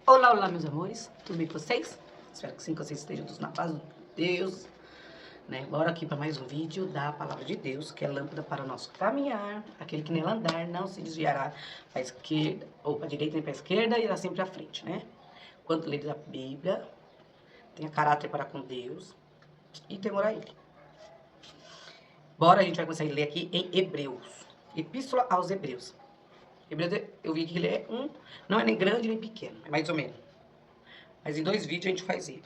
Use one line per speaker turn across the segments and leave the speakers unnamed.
Olá, olá, meus amores, tudo bem com vocês? Espero que sim, que vocês estejam todos na paz de Deus, né? Bora aqui para mais um vídeo da Palavra de Deus, que é lâmpada para o nosso caminhar. Aquele que nela andar não se desviará para a esquerda, ou para a direita nem para a esquerda, irá sempre à frente, né? Quando ler a Bíblia, tenha caráter para com Deus e temor a Ele. Bora, a gente vai começar a ler aqui em Hebreus, Epístola aos Hebreus. Hebreus, eu vi que ele é não é nem grande nem pequeno, é mais ou menos. Mas em 2 vídeos a gente faz ele.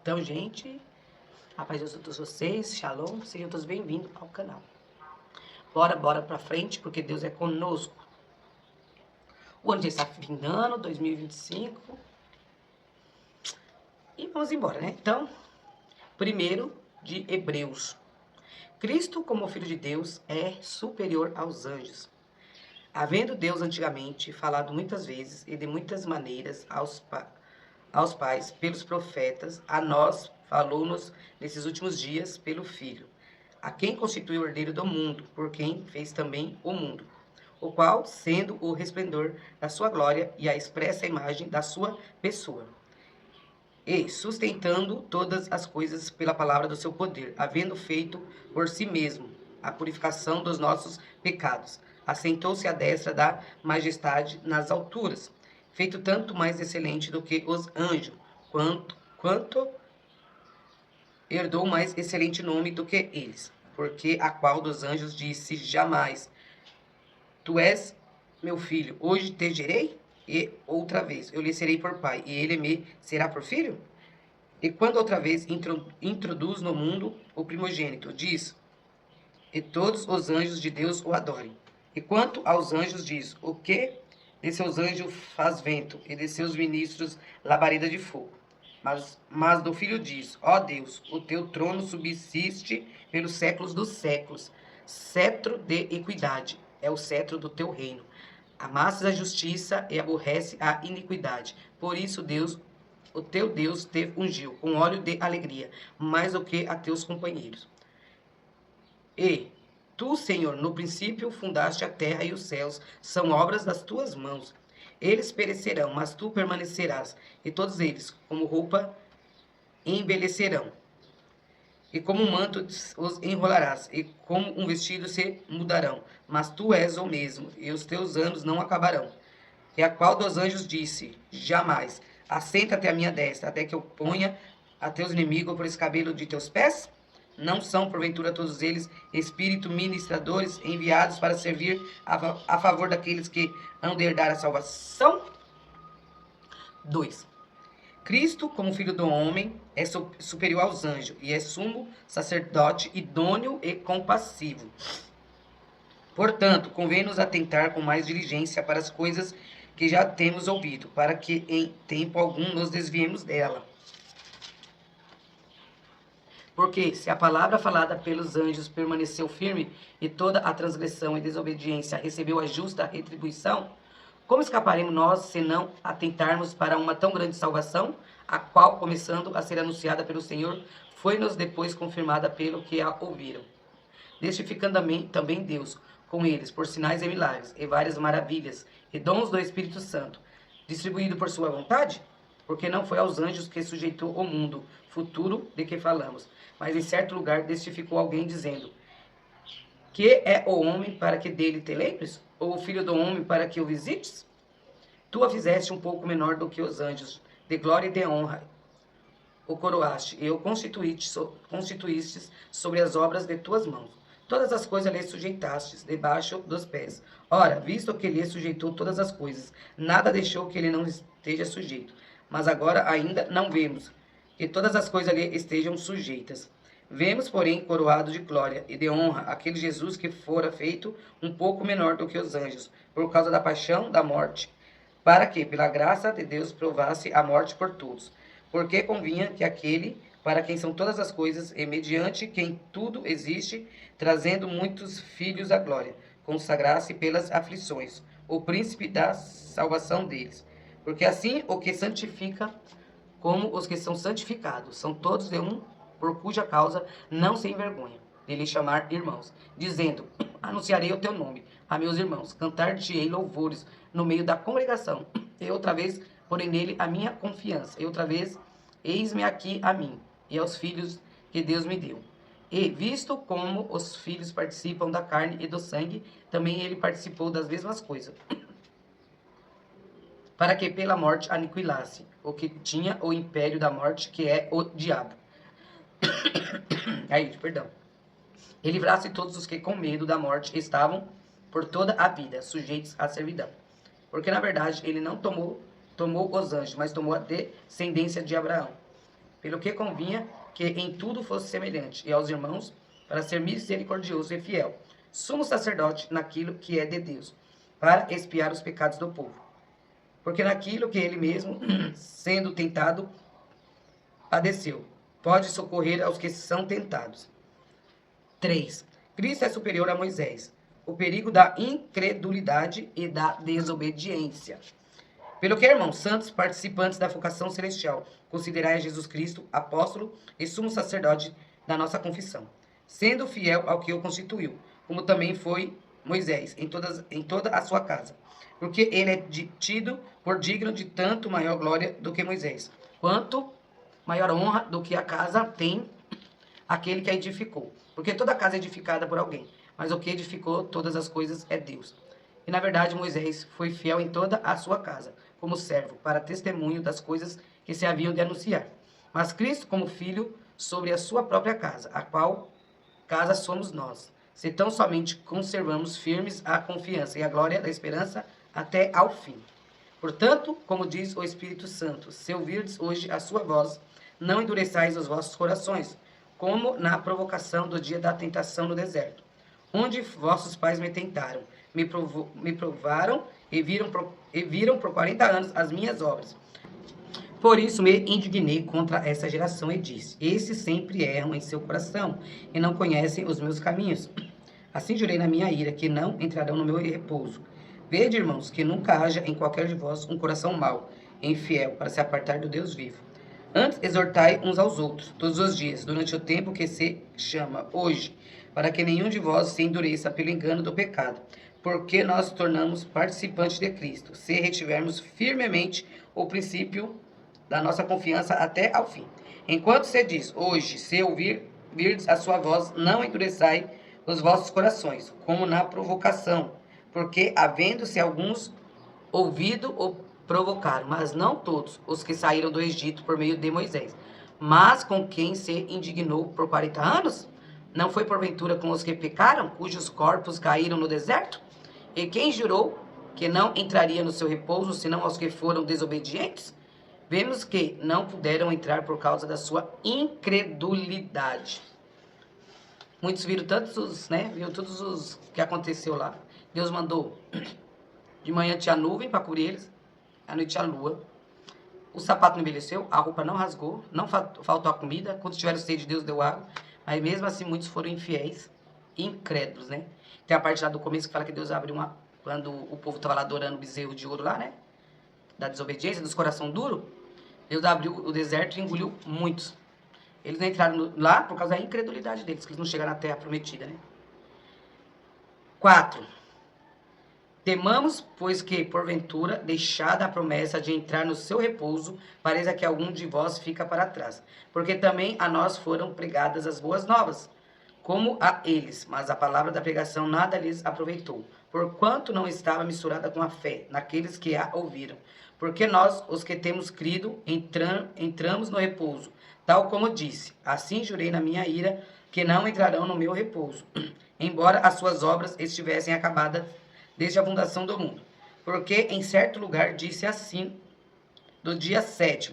Então, gente, a paz de todos vocês, shalom, sejam todos bem-vindos ao canal. Bora pra frente, porque Deus é conosco. O ano já está findando, 2025. E vamos embora, né? Então, primeiro de Hebreus. Cristo, como Filho de Deus, é superior aos anjos. Havendo Deus antigamente falado muitas vezes e de muitas maneiras aos pais pelos profetas, a nós falou-nos nesses últimos dias pelo Filho, a quem constitui o herdeiro do mundo, por quem fez também o mundo, o qual, sendo o resplendor da sua glória e a expressa imagem da sua pessoa, e sustentando todas as coisas pela palavra do seu poder, havendo feito por si mesmo a purificação dos nossos pecados, assentou-se à destra da majestade nas alturas, feito tanto mais excelente do que os anjos, quanto herdou mais excelente nome do que eles. Porque a qual dos anjos disse jamais: Tu és meu filho, hoje te gerei? E outra vez, eu lhe serei por pai, e ele me será por filho? E quando outra vez introduz no mundo o primogênito, diz: E todos os anjos de Deus o adorem. E quanto aos anjos diz: O que de seus anjos faz vento, e de seus ministros labareda de fogo. Mas do Filho diz: Ó Deus, o teu trono subsiste pelos séculos dos séculos. Cetro de equidade é o cetro do teu reino. Amasses a justiça e aborrece a iniquidade. Por isso, Deus, o teu Deus, te ungiu com óleo de alegria, mais do que a teus companheiros. E tu, Senhor, no princípio fundaste a terra e os céus, são obras das tuas mãos. Eles perecerão, mas tu permanecerás, e todos eles, como roupa, envelhecerão. E como um manto os enrolarás, e como um vestido se mudarão. Mas tu és o mesmo, e os teus anos não acabarão. E a qual dos anjos disse: Jamais, assenta-te à minha destra, até que eu ponha a teus inimigos por escabelo de teus pés? Não são, porventura, todos eles espírito ministradores enviados para servir a favor daqueles que hão de herdar a salvação? 2. Cristo, como Filho do homem, é superior aos anjos e é sumo sacerdote idôneo e compassivo. Portanto, convém-nos atentar com mais diligência para as coisas que já temos ouvido, para que em tempo algum nos desviemos dela. Porque se a palavra falada pelos anjos permaneceu firme e toda a transgressão e desobediência recebeu a justa retribuição, como escaparemos nós se não atentarmos para uma tão grande salvação, a qual, começando a ser anunciada pelo Senhor, foi-nos depois confirmada pelo que a ouviram? Testificando também Deus com eles por sinais e milagres e várias maravilhas e dons do Espírito Santo, distribuído por sua vontade? Porque não foi aos anjos que sujeitou o mundo futuro de que falamos, mas em certo lugar testificou alguém dizendo: Que é o homem para que dele te lembres? Ou o filho do homem para que o visites? Tu a fizeste um pouco menor do que os anjos, de glória e de honra o coroaste, e o constituíste sobre as obras de tuas mãos. Todas as coisas lhe sujeitastes debaixo dos pés. Ora, visto que lhe sujeitou todas as coisas, nada deixou que ele não esteja sujeito. Mas agora ainda não vemos que todas as coisas lhe estejam sujeitas. Vemos, porém, coroado de glória e de honra aquele Jesus que fora feito um pouco menor do que os anjos, por causa da paixão, da morte, para que, pela graça de Deus, provasse a morte por todos. Porque convinha que aquele, para quem são todas as coisas, e mediante quem tudo existe, trazendo muitos filhos à glória, consagrasse pelas aflições, o príncipe da salvação deles. Porque assim o que santifica, como os que são santificados, são todos de um, por cuja causa não se envergonha de lhe chamar irmãos, dizendo: Anunciarei o teu nome a meus irmãos, cantar-te-ei louvores no meio da congregação. E outra vez porém nele a minha confiança. E outra vez, eis-me aqui a mim, e aos filhos que Deus me deu. E, visto como os filhos participam da carne e do sangue, também ele participou das mesmas coisas, para que pela morte aniquilasse o que tinha o império da morte, que é o diabo. Aí, perdão. E livrasse todos os que com medo da morte estavam por toda a vida sujeitos à servidão. Porque na verdade ele não tomou os anjos, mas tomou a descendência de Abraão. Pelo que convinha que em tudo fosse semelhante, e aos irmãos, para ser misericordioso e fiel, sumo sacerdote naquilo que é de Deus, para expiar os pecados do povo. Porque naquilo que ele mesmo, sendo tentado, padeceu, pode socorrer aos que são tentados. 3. Cristo é superior a Moisés. O perigo da incredulidade e da desobediência. Pelo que, irmãos santos, participantes da vocação celestial, considerai Jesus Cristo, apóstolo e sumo sacerdote da nossa confissão, sendo fiel ao que o constituiu, como também foi Moisés em toda a sua casa. Porque ele é tido por digno de tanto maior glória do que Moisés, quanto maior honra do que a casa tem aquele que a edificou. Porque toda casa é edificada por alguém, mas o que edificou todas as coisas é Deus. E na verdade Moisés foi fiel em toda a sua casa, como servo, para testemunho das coisas que se haviam de anunciar. Mas Cristo como filho sobre a sua própria casa, a qual casa somos nós, se tão somente conservamos firmes a confiança e a glória da esperança até ao fim. Portanto, como diz o Espírito Santo, se ouvirdes hoje a sua voz, não endureçais os vossos corações, como na provocação do dia da tentação no deserto, onde vossos pais me tentaram, me provaram e viram por 40 anos as minhas obras. Por isso me indignei contra essa geração e disse: esses sempre erram em seu coração e não conhecem os meus caminhos. Assim jurei na minha ira que não entrarão no meu repouso. Vede, irmãos, que nunca haja em qualquer de vós um coração mau e infiel para se apartar do Deus vivo. Antes exortai uns aos outros, todos os dias, durante o tempo que se chama hoje, para que nenhum de vós se endureça pelo engano do pecado, porque nós tornamos participantes de Cristo, se retivermos firmemente o princípio da nossa confiança até ao fim. Enquanto se diz, hoje, se ouvirdes a sua voz, não endureçai os vossos corações, como na provocação, porque havendo-se alguns ouvido o provocaram, mas não todos os que saíram do Egito por meio de Moisés. Mas com quem se indignou por 40 anos? Não foi porventura com os que pecaram, cujos corpos caíram no deserto? E quem jurou que não entraria no seu repouso, senão aos que foram desobedientes? Vemos que não puderam entrar por causa da sua incredulidade. Muitos viram viram todos os que aconteceu lá. Deus mandou, de manhã tinha nuvem para cobrir eles, à noite tinha lua. O sapato não envelheceu, a roupa não rasgou, não faltou a comida. Quando tiveram sede, Deus deu água. Mas mesmo assim, muitos foram infiéis e incrédulos, né? Tem a parte lá do começo que fala que Deus abriu quando o povo estava lá adorando o bezerro de ouro lá, né? Da desobediência, dos coração duro. Deus abriu o deserto e engoliu muitos. Eles não entraram lá por causa da incredulidade deles, que eles não chegaram na terra prometida, né? 4. Temamos, pois que, porventura, deixada a promessa de entrar no seu repouso, pareça que algum de vós fica para trás. Porque também a nós foram pregadas as boas novas, como a eles, mas a palavra da pregação nada lhes aproveitou, porquanto não estava misturada com a fé naqueles que a ouviram. Porque nós, os que temos crido, entramos no repouso, tal como disse, assim jurei na minha ira, que não entrarão no meu repouso, embora as suas obras estivessem acabadas desde a fundação do mundo. Porque em certo lugar disse assim, do dia 7º,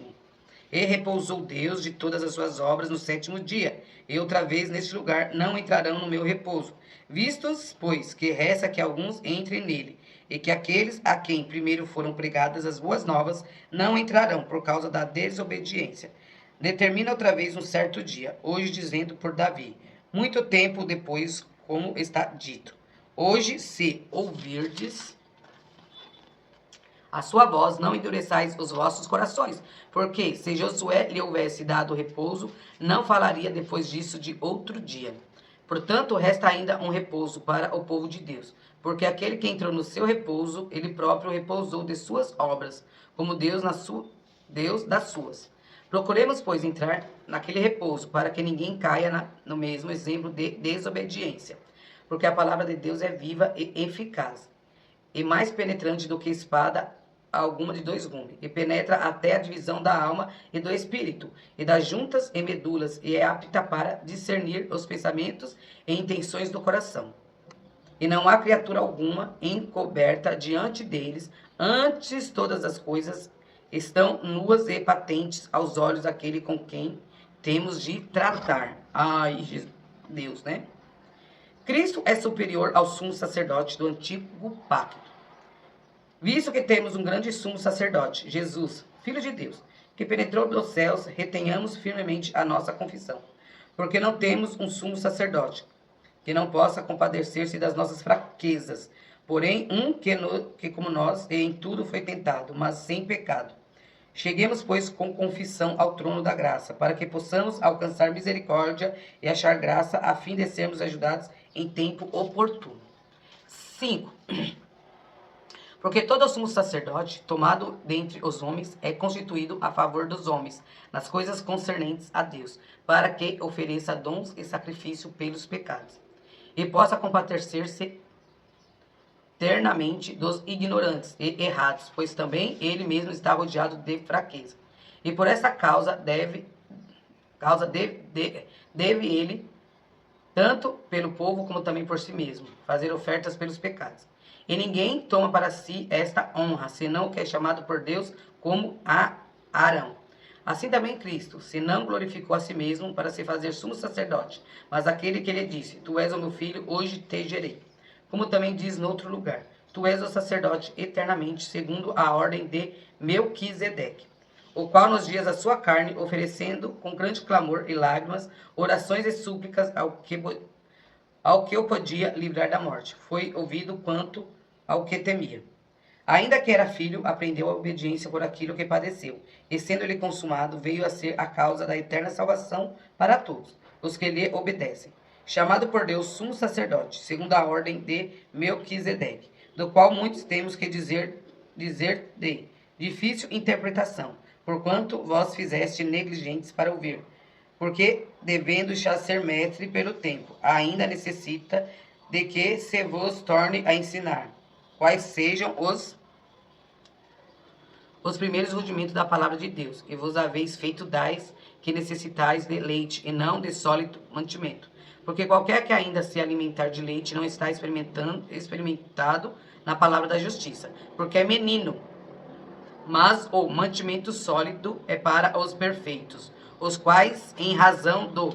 e repousou Deus de todas as suas obras no 7º dia, e outra vez neste lugar não entrarão no meu repouso. Vistos, pois, que resta que alguns entrem nele, e que aqueles a quem primeiro foram pregadas as boas novas não entrarão por causa da desobediência. Determina outra vez um certo dia, hoje dizendo por Davi, muito tempo depois, como está dito. Hoje, se ouvirdes a sua voz, não endureçais os vossos corações, porque se Josué lhe houvesse dado repouso, não falaria depois disso de outro dia. Portanto, resta ainda um repouso para o povo de Deus, porque aquele que entrou no seu repouso, ele próprio repousou de suas obras, como Deus das suas. Procuremos, pois, entrar naquele repouso, para que ninguém caia no mesmo exemplo de desobediência. Porque a palavra de Deus é viva e eficaz, e mais penetrante do que espada alguma de dois gumes, e penetra até a divisão da alma e do espírito, e das juntas e medulas, e é apta para discernir os pensamentos e intenções do coração. E não há criatura alguma encoberta diante deles, antes todas as coisas estão nuas e patentes aos olhos daquele com quem temos de tratar. Ai, Deus, né? Cristo é superior ao sumo sacerdote do antigo pacto. Visto que temos um grande sumo sacerdote, Jesus, Filho de Deus, que penetrou dos céus, retenhamos firmemente a nossa confissão. Porque não temos um sumo sacerdote que não possa compadecer-se das nossas fraquezas, porém que como nós em tudo foi tentado, mas sem pecado. Cheguemos, pois, com confissão ao trono da graça, para que possamos alcançar misericórdia e achar graça, a fim de sermos ajudados em tempo oportuno. 5. Porque todo sumo sacerdote, tomado dentre os homens, é constituído a favor dos homens, nas coisas concernentes a Deus, para que ofereça dons e sacrifício pelos pecados, e possa compadecer-se ternamente dos ignorantes e errados, pois também ele mesmo está rodeado de fraqueza. E por essa causa deve ele, tanto pelo povo como também por si mesmo, fazer ofertas pelos pecados. E ninguém toma para si esta honra, senão o que é chamado por Deus como a Arão. Assim também Cristo, se não glorificou a si mesmo para se fazer sumo sacerdote, mas aquele que lhe disse, tu és o meu filho, hoje te gerei. Como também diz noutro lugar, tu és o sacerdote eternamente, segundo a ordem de Melquisedeque, o qual nos dias da sua carne, oferecendo com grande clamor e lágrimas, orações e súplicas ao que o podia livrar da morte, foi ouvido quanto ao que temia. Ainda que era filho, aprendeu a obediência por aquilo que padeceu, e sendo-lhe consumado, veio a ser a causa da eterna salvação para todos os que lhe obedecem. Chamado por Deus sumo sacerdote, segundo a ordem de Melquisedeque, do qual muitos temos que dizer de difícil interpretação, porquanto vós fizeste negligentes para ouvir, porque, devendo já ser mestre pelo tempo, ainda necessita de que se vos torne a ensinar, quais sejam os primeiros rudimentos da palavra de Deus, e vos haveis feito dais que necessitais de leite, e não de sólido mantimento. Porque qualquer que ainda se alimentar de leite não está experimentado na palavra da justiça, porque é menino. Mas o mantimento sólido é para os perfeitos, os quais, em razão do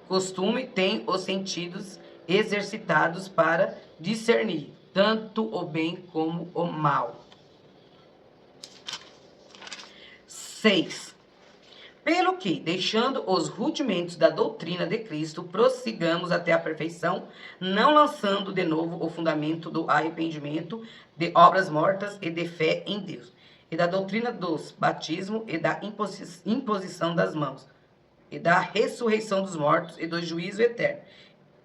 costume, têm os sentidos exercitados para discernir tanto o bem como o mal. 6. Pelo que, deixando os rudimentos da doutrina de Cristo, prossigamos até a perfeição, não lançando de novo o fundamento do arrependimento, de obras mortas e de fé em Deus, e da doutrina dos batismo e da imposição das mãos, e da ressurreição dos mortos e do juízo eterno.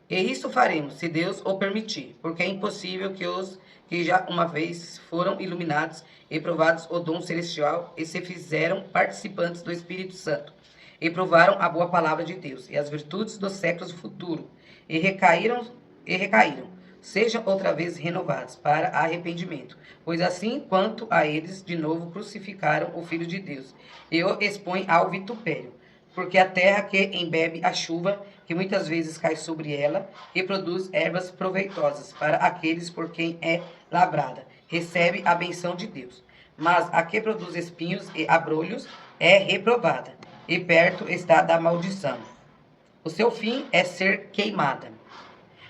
E isso faremos, se Deus o permitir, porque é impossível que os que já uma vez foram iluminados e provados o dom celestial e se fizeram participantes do Espírito Santo, e provaram a boa palavra de Deus e as virtudes dos séculos futuros, e recaíram, sejam outra vez renovados para arrependimento, pois assim quanto a eles de novo crucificaram o Filho de Deus, e o expõem ao vitupério. Porque a terra que embebe a chuva, que muitas vezes cai sobre ela, e produz ervas proveitosas para aqueles por quem é lavrada, recebe a benção de Deus. Mas a que produz espinhos e abrolhos é reprovada, e perto está da maldição. O seu fim é ser queimada.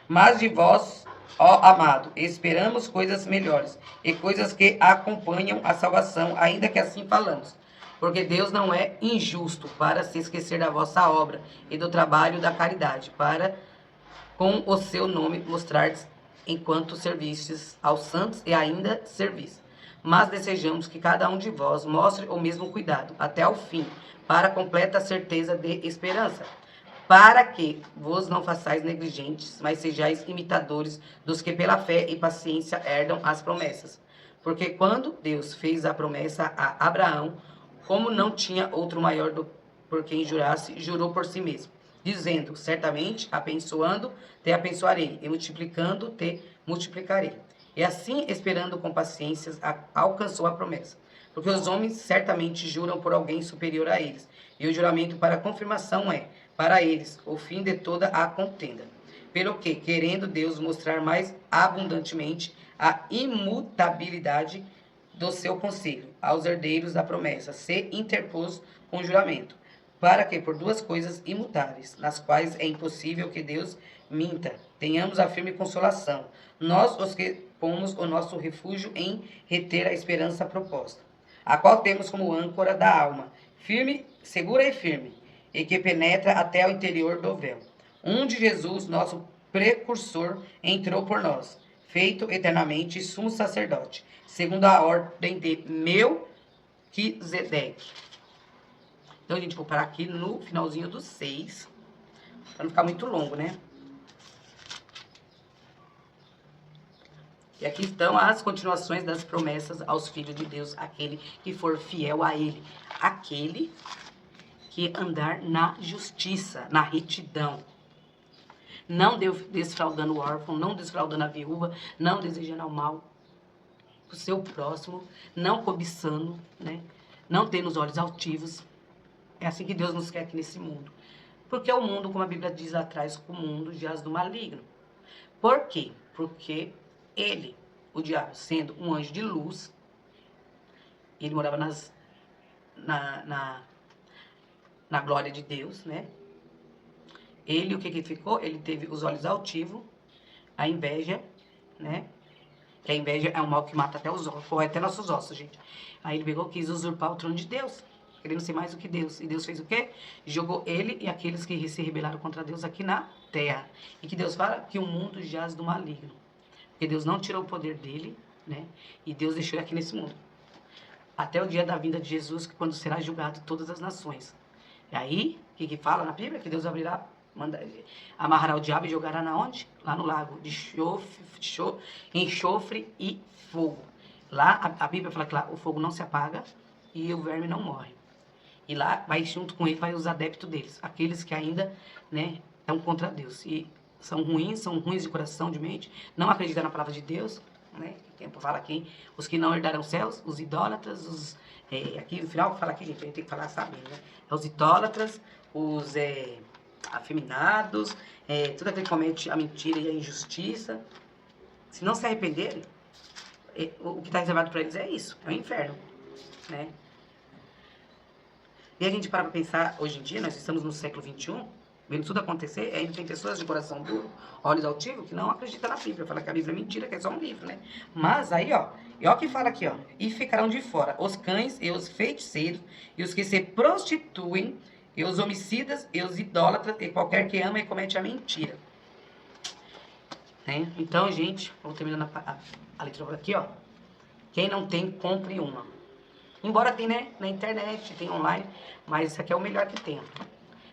Mas de vós, ó amado, esperamos coisas melhores, e coisas que acompanham a salvação, ainda que assim falamos. Porque Deus não é injusto para se esquecer da vossa obra e do trabalho da caridade, para com o seu nome mostrardes enquanto servistes aos santos e ainda servis. Mas desejamos que cada um de vós mostre o mesmo cuidado até ao fim, para completa certeza de esperança. para que vos não façais negligentes, mas sejais imitadores dos que pela fé e paciência herdam as promessas. Porque quando Deus fez a promessa a Abraão, como não tinha outro maior por quem jurasse, jurou por si mesmo, dizendo, certamente, abençoando, te abençoarei, e multiplicando, te multiplicarei. E assim, esperando com paciência, alcançou a promessa. Porque os homens certamente juram por alguém superior a eles, e o juramento para confirmação é, para eles, o fim de toda a contenda. Pelo que, querendo Deus mostrar mais abundantemente a imutabilidade do seu conselho aos herdeiros da promessa, se interpôs com juramento, para que por duas coisas imutáveis, nas quais é impossível que Deus minta, tenhamos a firme consolação, nós os que pomos o nosso refúgio em reter a esperança proposta, a qual temos como âncora da alma, firme, segura e firme, e que penetra até o interior do véu, onde Jesus, nosso precursor, entrou por nós, feito eternamente sumo sacerdote, segundo a ordem de Melquisedeque. Então, a gente, vou parar aqui no finalzinho do 6, para não ficar muito longo, né? E aqui estão as continuações das promessas aos filhos de Deus, aquele que for fiel a ele, aquele que andar na justiça, na retidão, não desfraudando o órfão, não desfraudando a viúva, não desejando o mal o seu próximo, não cobiçando, né? Não tendo os olhos altivos. É assim que Deus nos quer aqui nesse mundo. Porque o mundo, como a Bíblia diz lá atrás, o mundo jaz do maligno. Por quê? Porque ele, o diabo, sendo um anjo de luz, ele morava na glória de Deus, né? Ele, o que ficou? Ele teve os olhos altivos, a inveja, né? Que a inveja é um mal que mata até os ossos, corrói até nossos ossos, gente. Aí ele pegou, quis usurpar o trono de Deus, querendo ser mais do que Deus. E Deus fez o quê? Jogou ele e aqueles que se rebelaram contra Deus aqui na terra. E que Deus fala que o mundo jaz do maligno. Porque Deus não tirou o poder dele, né? E Deus deixou ele aqui nesse mundo. Até o dia da vinda de Jesus, quando será julgado todas as nações. E aí, o que fala na Bíblia? Que Deus abrirá, amarrará o diabo e jogará na onde? Lá no lago de enxofre e fogo. Lá, a Bíblia fala que lá o fogo não se apaga e o verme não morre. E lá, vai junto com ele, vai os adeptos deles. Aqueles que ainda, né, estão contra Deus. E são ruins de coração, de mente, não acreditam na palavra de Deus, né? O tempo fala aqui, os que não herdarão céus, os idólatras, aqui no final fala aqui, gente, a gente tem que falar sabendo, né? Os idólatras, os afeminados, tudo aquele que comete a mentira e a injustiça. Se não se arrependerem, o que está reservado para eles é isso, é o inferno, né? E a gente para pensar, hoje em dia, nós estamos no século XXI, vendo tudo acontecer, ainda tem pessoas de coração duro, olhos altivos, que não acreditam na Bíblia, fala que a Bíblia é mentira, que é só um livro, né? Mas aí, ó, e ó o que fala aqui, ó, e ficarão de fora os cães e os feiticeiros, e os que se prostituem, e os homicidas, e os idólatras, e qualquer que ama e comete a mentira. Né? Então, gente, vamos terminando a leitura por aqui, ó. Quem não tem, compre uma. Embora tem, né, na internet, tem online, mas isso aqui é o melhor que tem.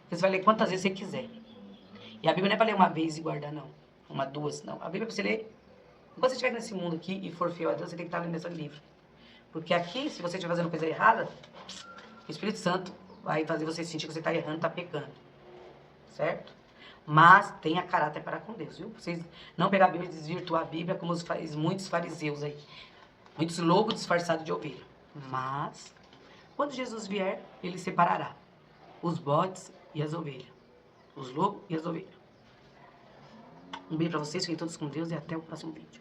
Você vai ler quantas vezes você quiser. E a Bíblia não é para ler uma vez e guardar, não. Uma, duas, não. A Bíblia é para você ler. Enquanto você estiver nesse mundo aqui e for fiel a Deus, você tem que estar lendo esse livro. Porque aqui, se você estiver fazendo coisa errada, o Espírito Santo vai fazer você sentir que você está errando, está pecando. Certo? Mas tenha caráter para com Deus, viu? Vocês não pegar a Bíblia e desvirtuar a Bíblia como muitos fariseus aí. Muitos lobos disfarçados de ovelha. Mas, quando Jesus vier, ele separará os bodes e as ovelhas. Os lobos e as ovelhas. Um beijo pra vocês, fiquem todos com Deus e até o próximo vídeo.